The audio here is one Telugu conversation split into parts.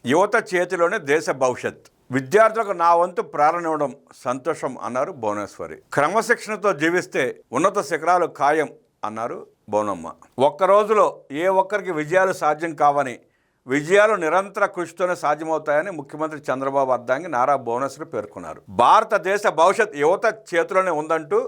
యువత చేతిలోనే దేశ భవిష్యత్. విద్యార్థులకు నా వంతు ప్రేరణ ఇవ్వడం సంతోషం అన్నారు భువనేశ్వరి. క్రమశిక్షణతో జీవిస్తే ఉన్నత శిఖరాలు ఖాయం అన్నారు బోనమ్మ. ఒక్క రోజులో ఏ ఒక్కరికి విజయాలు సాధ్యం కావని, విజయాలు నిరంతర కృషితోనే సాధ్యమవుతాయని ముఖ్యమంత్రి చంద్రబాబు అర్ధాంగి నారా భువనేశ్వరి పేర్కొన్నారు. భారతదేశ భవిష్యత్ యువత చేతిలోనే ఉందంటూ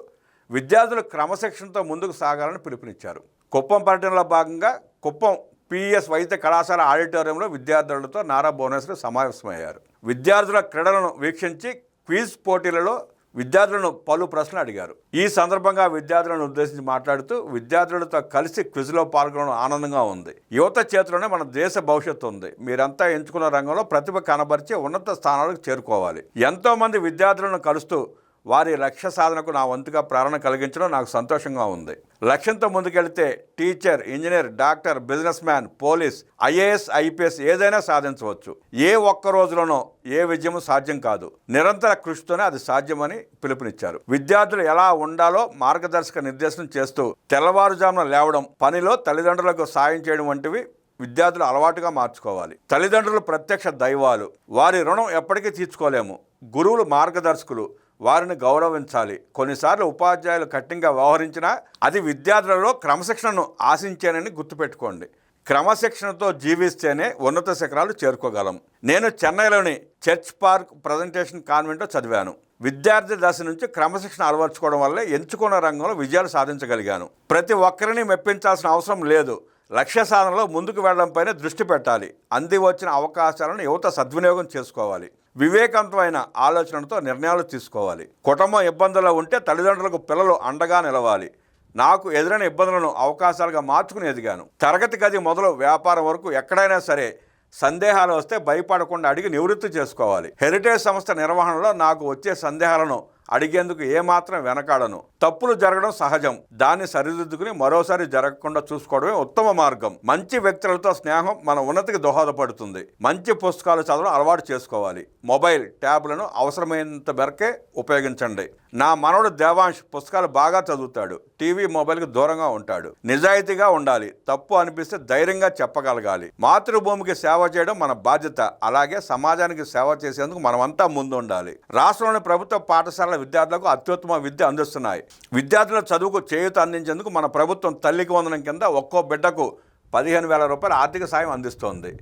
విద్యార్థులు క్రమశిక్షణతో ముందుకు సాగాలని పిలుపునిచ్చారు. కుప్పం పర్యటనలో భాగంగా కుప్పం పిఎస్ వైద్య కళాశాల ఆడిటోరియంలో విద్యార్థులతో నారా భువనేశ్వరి సమావేశమయ్యారు. విద్యార్థుల క్రీడలను వీక్షించి క్విజ్ పోటీలలో విద్యార్థులను పలు ప్రశ్నలు అడిగారు. ఈ సందర్భంగా విద్యార్థులను ఉద్దేశించి మాట్లాడుతూ, విద్యార్థులతో కలిసి క్విజ్లో పాల్గొనడం ఆనందంగా ఉంది. యువత చేతిలోనే మన దేశ భవిష్యత్తు ఉంది. మీరంతా ఎంచుకున్న రంగంలో ప్రతిభ కనబరిచి ఉన్నత స్థానాలకు చేరుకోవాలి. ఎంతోమంది విద్యార్థులను కలుస్తూ వారి లక్ష్య సాధనకు నా వంతుగా ప్రేరణ కలిగించడం నాకు సంతోషంగా ఉంది. లక్ష్యంతో ముందుకెళ్తే teacher, engineer, doctor, business man, police, IAS, IPS ఏదైనా సాధించవచ్చు. ఏ ఒక్క రోజులోనో ఏ విజయము సాధ్యం కాదు. నిరంతర కృషితోనే అది సాధ్యమని పిలుపునిచ్చారు. విద్యార్థులు ఎలా ఉండాలో మార్గదర్శక నిర్దేశనం చేస్తూ తెల్లవారుజామున లేవడం, పనిలో తల్లిదండ్రులకు సాయం చేయడం వంటివి విద్యార్థులు అలవాటుగా మార్చుకోవాలి. తల్లిదండ్రులు ప్రత్యక్ష దైవాలు. వారి రుణం ఎప్పటికీ తీర్చుకోలేము. గురువులు మార్గదర్శకులు. వారిని గౌరవించాలి. కొన్నిసార్లు ఉపాధ్యాయులు కఠినంగా వ్యవహరించినా అది విద్యార్థులలో క్రమశిక్షణను ఆశించానని గుర్తుపెట్టుకోండి. క్రమశిక్షణతో జీవిస్తేనే ఉన్నత శిఖరాలు చేరుకోగలం. నేను చెన్నైలోని చర్చ్ పార్క్ ప్రజెంటేషన్ కాన్వెంట్లో చదివాను. విద్యార్థి దశ నుంచి క్రమశిక్షణ అలవర్చుకోవడం వల్లే ఎంచుకున్న రంగంలో విజయాలు సాధించగలిగాను. ప్రతి ఒక్కరిని మెప్పించాల్సిన అవసరం లేదు. లక్ష్య సాధనలో ముందుకు వెళ్లడంపైనే దృష్టి పెట్టాలి. అంది వచ్చిన అవకాశాలను యువత సద్వినియోగం చేసుకోవాలి. వివేకవంతమైన ఆలోచనలతో నిర్ణయాలు తీసుకోవాలి. కుటుంబం ఇబ్బందుల్లో ఉంటే తల్లిదండ్రులకు పిల్లలు అండగా నిలవాలి. నాకు ఎదురైన ఇబ్బందులను అవకాశాలుగా మార్చుకుని ఎదిగాను. తరగతి గది మొదలు వ్యాపారం వరకు ఎక్కడైనా సరే సందేహాలు వస్తే భయపడకుండా అడిగి నివృత్తి చేసుకోవాలి. హెరిటేజ్ సంస్థ నిర్వహణలో నాకు వచ్చే సందేహాలను అడిగేందుకు ఏమాత్రం వెనకాడను. తప్పులు జరగడం సహజం. దాన్ని సరిదిద్దుకుని మరోసారి జరగకుండా చూసుకోవడమే ఉత్తమ మార్గం. మంచి వ్యక్తులతో స్నేహం మన ఉన్నతికి దోహదపడుతుంది. మంచి పుస్తకాలు చదవడం అలవాటు చేసుకోవాలి. మొబైల్, ట్యాబ్లను అవసరమైనంత మేరకే ఉపయోగించండి. నా మనవడు దేవాంశ్ పుస్తకాలు బాగా చదువుతాడు. టీవీ, మొబైల్కి దూరంగా ఉంటాడు. నిజాయితీగా ఉండాలి. తప్పు అనిపిస్తే ధైర్యంగా చెప్పగలగాలి. మాతృభూమికి సేవ చేయడం మన బాధ్యత. అలాగే సమాజానికి సేవ చేసేందుకు మనమంతా ముందు ఉండాలి. రాష్ట్రంలోని ప్రభుత్వ పాఠశాల విద్యార్థులకు అత్యుత్తమ విద్య అందిస్తున్నాయి. విద్యార్థుల చదువుకు చేయూత అందించేందుకు మన ప్రభుత్వం తల్లికి వందనం కింద ఒక్కో బిడ్డకు 15,000 రూపాయల ఆర్థిక సాయం అందిస్తోంది.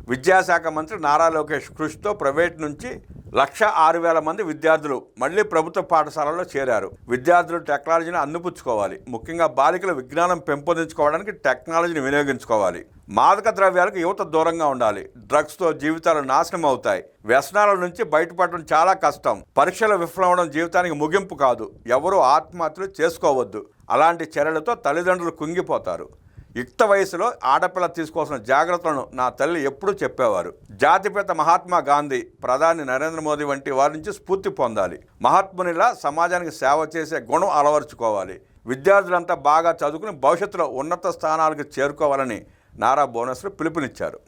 విద్యాశాఖ మంత్రి నారా లోకేష్ కృషితో ప్రైవేట్ నుంచి 106,000 మంది విద్యార్థులు మళ్లీ ప్రభుత్వ పాఠశాలలో చేరారు. విద్యార్థులు టెక్నాలజీని అందిపుచ్చుకోవాలి. ముఖ్యంగా బాలికల విజ్ఞానం పెంపొందించుకోవడానికి టెక్నాలజీని వినియోగించుకోవాలి. మాదక ద్రవ్యాలకు యువత దూరంగా ఉండాలి. డ్రగ్స్తో జీవితాలు నాశనం అవుతాయి. వ్యసనాల నుంచి బయటపడడం చాలా కష్టం. పరీక్షలు విఫలమవడం జీవితానికి ముగింపు కాదు. ఎవరూ ఆత్మహత్యలు చేసుకోవద్దు. అలాంటి చర్యలతో తల్లిదండ్రులు కుంగిపోతారు. యుక్త వయసులో ఆడపిల్ల తీసుకోవాల్సిన జాగ్రత్తలను నా తల్లి ఎప్పుడూ చెప్పేవారు. జాతిపిత మహాత్మా గాంధీ, ప్రధాని నరేంద్ర మోదీ వంటి వారి నుంచి స్ఫూర్తి పొందాలి. మహాత్మునిలా సమాజానికి సేవ చేసే గుణం అలవర్చుకోవాలి. విద్యార్థులంతా బాగా చదువుకుని భవిష్యత్తులో ఉన్నత స్థానాలకు చేరుకోవాలని నారా భువనేశ్వరి పిలుపునిచ్చారు.